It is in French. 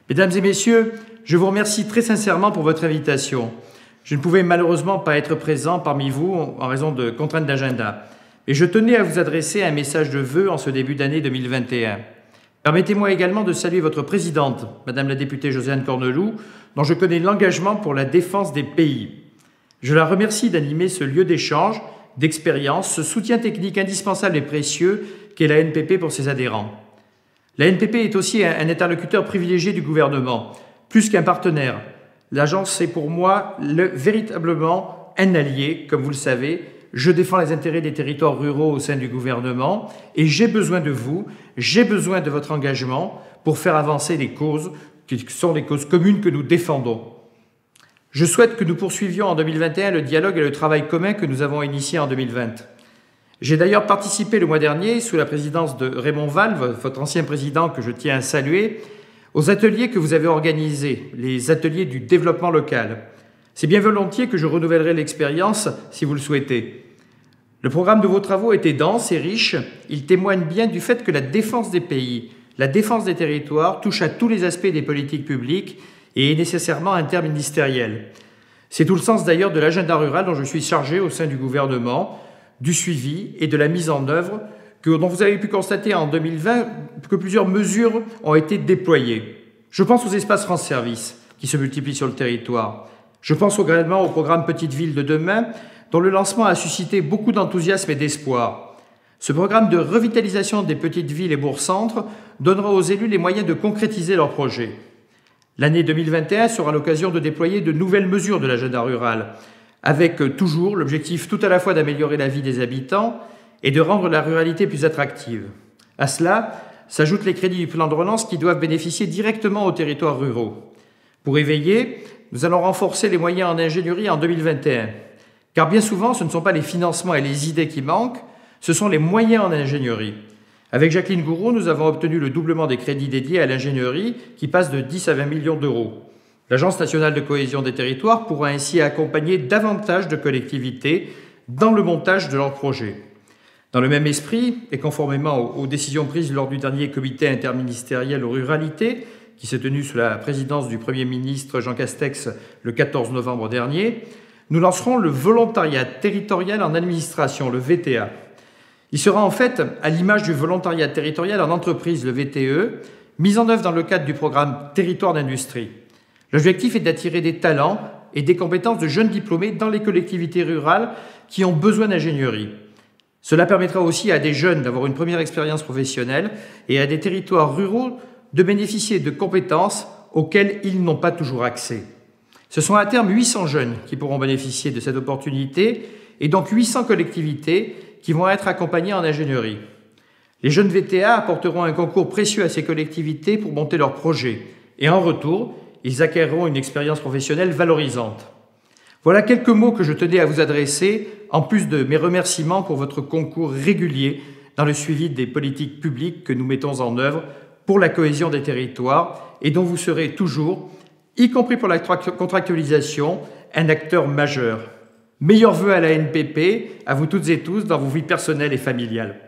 Mesdames et messieurs, je vous remercie très sincèrement pour votre invitation. Je ne pouvais malheureusement pas être présent parmi vous en raison de contraintes d'agenda. Mais je tenais à vous adresser un message de vœux en ce début d'année 2021. Permettez-moi également de saluer votre présidente, Madame la députée Josiane Corneloup, dont je connais l'engagement pour la défense des pays. Je la remercie d'animer ce lieu d'échange, d'expérience, ce soutien technique indispensable et précieux qu'est la NPP pour ses adhérents. La NPP est aussi un interlocuteur privilégié du gouvernement, plus qu'un partenaire. L'agence est pour moi véritablement un allié, comme vous le savez. Je défends les intérêts des territoires ruraux au sein du gouvernement et j'ai besoin de vous, j'ai besoin de votre engagement pour faire avancer les causes qui sont les causes communes que nous défendons. Je souhaite que nous poursuivions en 2021 le dialogue et le travail commun que nous avons initié en 2020. J'ai d'ailleurs participé le mois dernier, sous la présidence de Raymond Vall, votre ancien président que je tiens à saluer, aux ateliers que vous avez organisés, les ateliers du développement local. C'est bien volontiers que je renouvellerai l'expérience si vous le souhaitez. Le programme de vos travaux était dense et riche. Il témoigne bien du fait que la défense des pays, la défense des territoires touche à tous les aspects des politiques publiques et est nécessairement interministérielle. C'est tout le sens d'ailleurs de l'agenda rural dont je suis chargé au sein du gouvernement, du suivi et de la mise en œuvre dont vous avez pu constater en 2020 que plusieurs mesures ont été déployées. Je pense aux espaces France Service qui se multiplient sur le territoire. Je pense également au programme Petites Villes de demain, dont le lancement a suscité beaucoup d'enthousiasme et d'espoir. Ce programme de revitalisation des petites villes et bourgs-centres donnera aux élus les moyens de concrétiser leurs projets. L'année 2021 sera l'occasion de déployer de nouvelles mesures de l'agenda rural, avec toujours l'objectif tout à la fois d'améliorer la vie des habitants et de rendre la ruralité plus attractive. À cela s'ajoutent les crédits du plan de relance qui doivent bénéficier directement aux territoires ruraux. Pour y veiller, nous allons renforcer les moyens en ingénierie en 2021. Car bien souvent, ce ne sont pas les financements et les idées qui manquent, ce sont les moyens en ingénierie. Avec Jacqueline Gouraud, nous avons obtenu le doublement des crédits dédiés à l'ingénierie qui passe de 10 à 20 millions d'euros. L'Agence nationale de cohésion des territoires pourra ainsi accompagner davantage de collectivités dans le montage de leurs projets. Dans le même esprit, et conformément aux décisions prises lors du dernier comité interministériel aux ruralités, qui s'est tenu sous la présidence du Premier ministre Jean Castex le 14 novembre dernier, nous lancerons le volontariat territorial en administration, le VTA. Il sera en fait, à l'image du volontariat territorial en entreprise, le VTE, mis en œuvre dans le cadre du programme Territoire d'industrie. L'objectif est d'attirer des talents et des compétences de jeunes diplômés dans les collectivités rurales qui ont besoin d'ingénierie. Cela permettra aussi à des jeunes d'avoir une première expérience professionnelle et à des territoires ruraux de bénéficier de compétences auxquelles ils n'ont pas toujours accès. Ce sont à terme 800 jeunes qui pourront bénéficier de cette opportunité et donc 800 collectivités qui vont être accompagnées en ingénierie. Les jeunes VTA apporteront un concours précieux à ces collectivités pour monter leurs projets et en retour, ils acquerront une expérience professionnelle valorisante. Voilà quelques mots que je tenais à vous adresser, en plus de mes remerciements pour votre concours régulier dans le suivi des politiques publiques que nous mettons en œuvre pour la cohésion des territoires et dont vous serez toujours, y compris pour la contractualisation, un acteur majeur. Meilleurs vœux à la NPP, à vous toutes et tous dans vos vies personnelles et familiales.